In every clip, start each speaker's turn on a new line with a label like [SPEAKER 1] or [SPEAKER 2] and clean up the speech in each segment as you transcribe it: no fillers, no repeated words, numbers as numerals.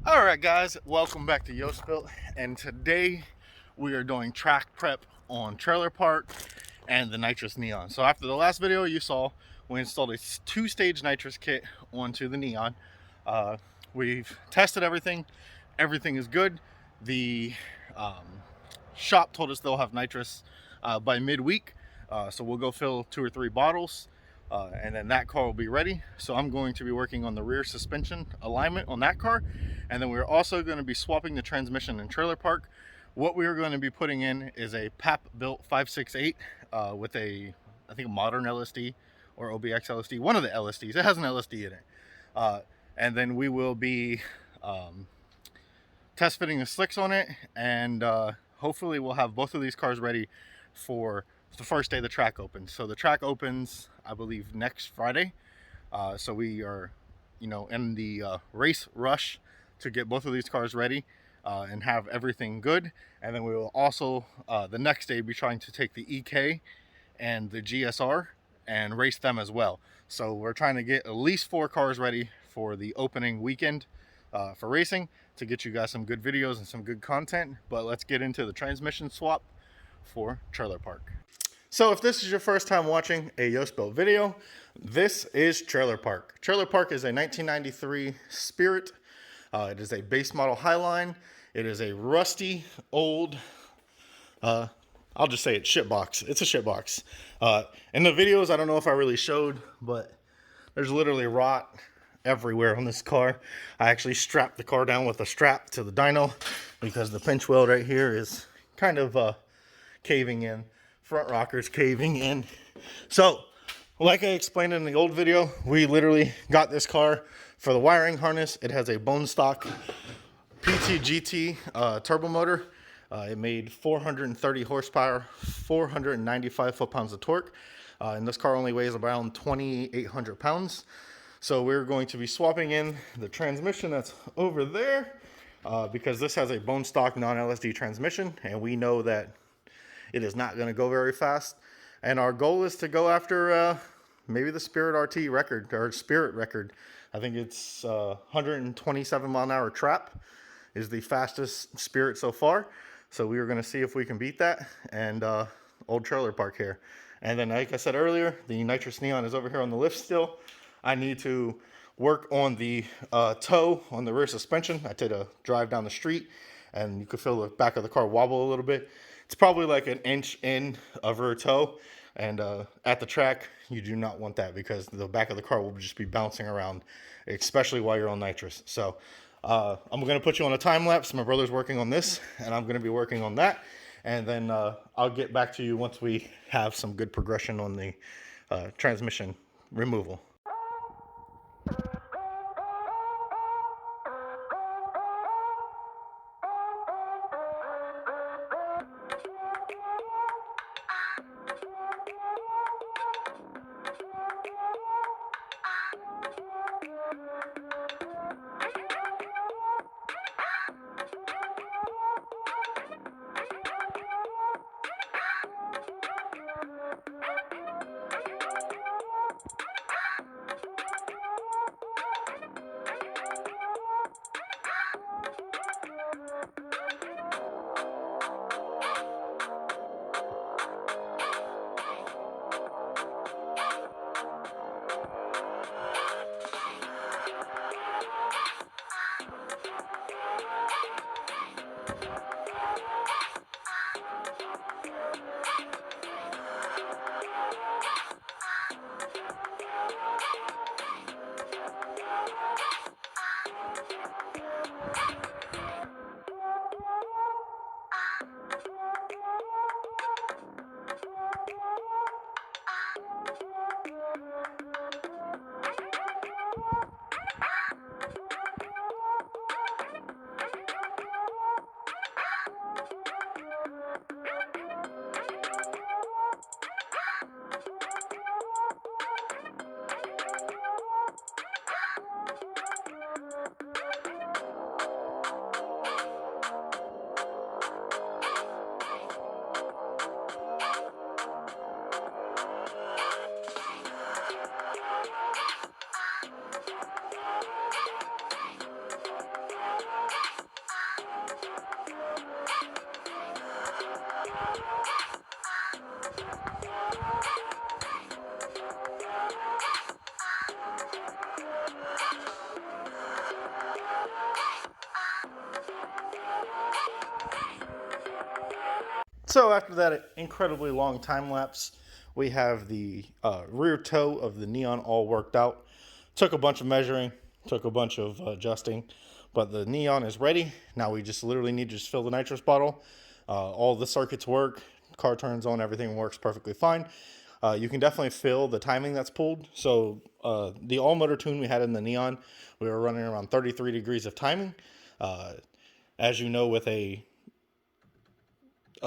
[SPEAKER 1] All right, guys, welcome back to Yoast Built, and today we are doing track prep on Trailer Park and the Nitrous Neon. So after the last video you saw, we installed a two-stage nitrous kit onto the Neon. We've tested everything. Everything is good. The shop told us they'll have nitrous by midweek, so we'll go fill 2 or 3 bottles. And then that car will be ready. So I'm going to be working on the rear suspension alignment on that car, and then we're also going to be swapping the transmission in Trailer Park. What we're going to be putting in is a Papp Built 568 with I think a modern LSD or OBX LSD, one of the LSDs. It has an LSD in it. And then we will be test fitting the slicks on it, and hopefully we'll have both of these cars ready for the first day the track opens. So the track opens, I believe, next Friday. So we are, in the race rush to get both of these cars ready and have everything good. And then we will also, the next day, be trying to take the EK and the GSR and race them as well. So we're trying to get at least 4 cars ready for the opening weekend for racing, to get you guys some good videos and some good content. But let's get into the transmission swap for Trailer Park. So if this is your first time watching a Yoast Built video, this is Trailer Park. Trailer Park is a 1993 Spirit. It is a base model Highline. It is a rusty, old, I'll just say it's shitbox. It's a shitbox. In the videos, I don't know if I really showed, but there's literally rot everywhere on this car. I actually strapped the car down with a strap to the dyno because the pinch weld right here is kind of caving in. Front rocker's caving in. So, like I explained in the old video, we literally got this car for the wiring harness. It has a bone stock PT-GT turbo motor. It made 430 horsepower, 495 foot-pounds of torque. And this car only weighs around 2,800 pounds. So we're going to be swapping in the transmission that's over there because this has a bone stock non-LSD transmission, and we know that it is not going to go very fast. And our goal is to go after maybe the Spirit RT record, or Spirit record. I think it's 127 mile an hour trap is the fastest Spirit so far. So we are going to see if we can beat that. And old Trailer Park here. And then, like I said earlier, the Nitrous Neon is over here on the lift still. I need to work on the toe on the rear suspension. I did a drive down the street, and you could feel the back of the car wobble a little bit. It's probably like an inch in of her toe, and at the track, you do not want that because the back of the car will just be bouncing around, especially while you're on nitrous. So I'm going to put you on a time lapse. My brother's working on this, and I'm going to be working on that. And then I'll get back to you once we have some good progression on the transmission removal. So after that incredibly long time lapse, we have the rear toe of the Neon all worked out. Took a bunch of measuring, took a bunch of adjusting, but the Neon is ready. Now we just literally need to just fill the nitrous bottle. All the circuits work, car turns on, everything works perfectly fine. You can definitely feel the timing that's pulled. So the all motor tune we had in the Neon, we were running around 33 degrees of timing. As you know, with a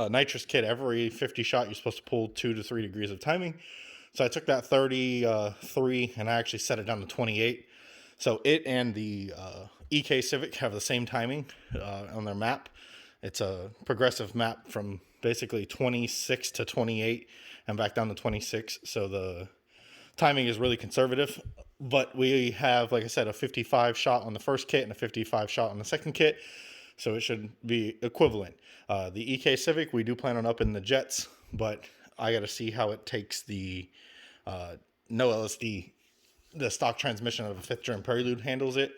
[SPEAKER 1] nitrous kit, every 50 shot you're supposed to pull 2 to 3 degrees of timing. So I took that 33 and I actually set it down to 28. So it and the EK Civic have the same timing on their map. It's a progressive map from basically 26 to 28 and back down to 26. So the timing is really conservative. But we have, like I said, a 55 shot on the first kit and a 55 shot on the second kit. So it should be equivalent. The EK Civic, we do plan on upping the jets, but I got to see how it takes the no LSD, the stock transmission of a 5th gen Prelude handles it.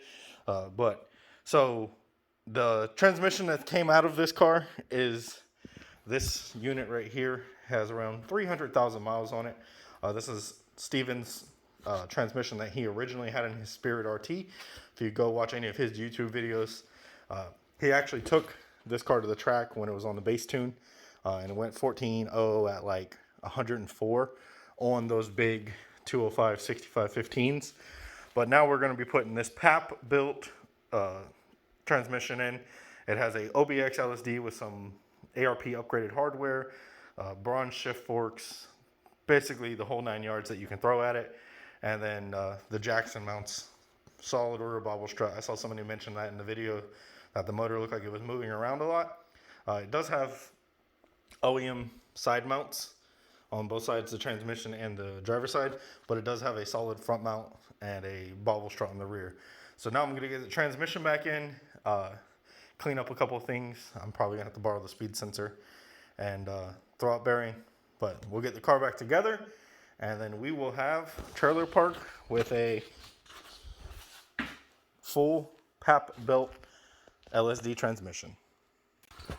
[SPEAKER 1] So the transmission that came out of this car is this unit right here. Has around 300,000 miles on it. This is Steven's transmission that he originally had in his Spirit RT. If you go watch any of his YouTube videos, he actually took this car to the track when it was on the base tune, and it went 14.0 at like 104 on those big 205 6515s. But now we're going to be putting this Papp Built transmission in. It has a OBX LSD with some ARP upgraded hardware, bronze shift forks, basically the whole 9 yards that you can throw at it. And then the Jackson mounts, solid rear bobble strut. I saw somebody mention that in the video, that the motor looked like it was moving around a lot. It does have OEM side mounts on both sides, the transmission and the driver's side, but it does have a solid front mount and a bobble strut on the rear. So now I'm going to get the transmission back in, clean up a couple of things. I'm probably going to have to borrow the speed sensor and throw out bearing, but we'll get the car back together, and then we will have trailer park with a full Papp Built LSD transmission.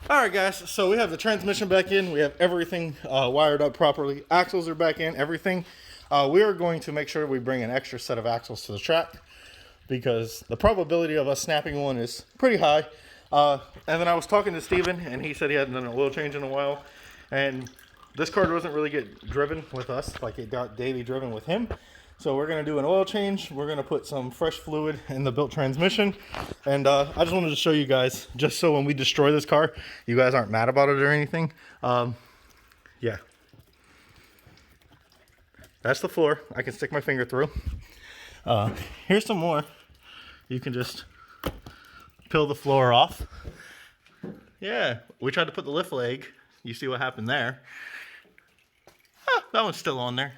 [SPEAKER 1] All right, guys, so we have the transmission back in. We have everything wired up properly. Axles are back in, everything. We are going to make sure we bring an extra set of axles to the track because the probability of us snapping one is pretty high. And then I was talking to Steven, and he said he hadn't done an oil change in a while. And this car doesn't really get driven with us like it got daily driven with him. So we're going to do an oil change. We're going to put some fresh fluid in the built transmission. And I just wanted to show you guys, just so when we destroy this car, you guys aren't mad about it or anything. Yeah. That's the floor. I can stick my finger through. Here's some more. You can just peel the floor off. Yeah, we tried to put the lift leg. You see what happened there. That one's still on there.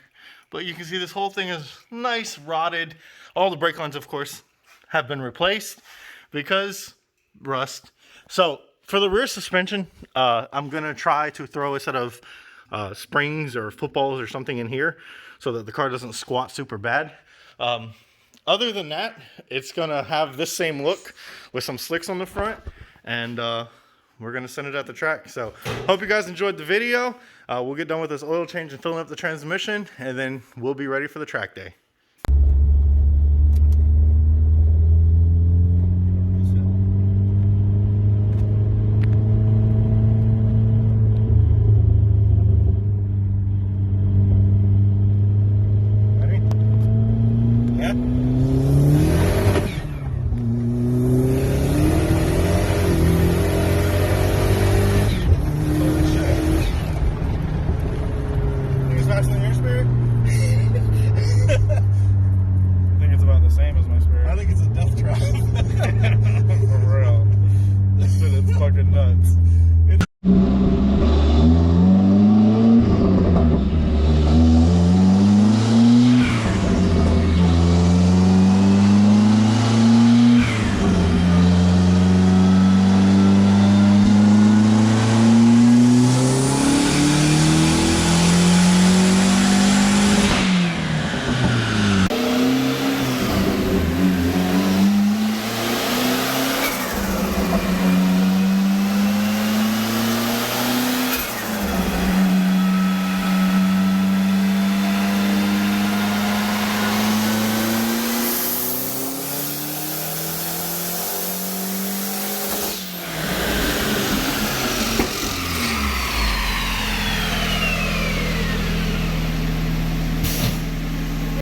[SPEAKER 1] But you can see this whole thing is nice, rotted. All the brake lines, of course, have been replaced because rust. So for the rear suspension, I'm going to try to throw a set of springs or footballs or something in here so that the car doesn't squat super bad. Other than that, it's going to have this same look with some slicks on the front. And we're going to send it at the track. So hope you guys enjoyed the video. We'll get done with this oil change and filling up the transmission, and then we'll be ready for the track day.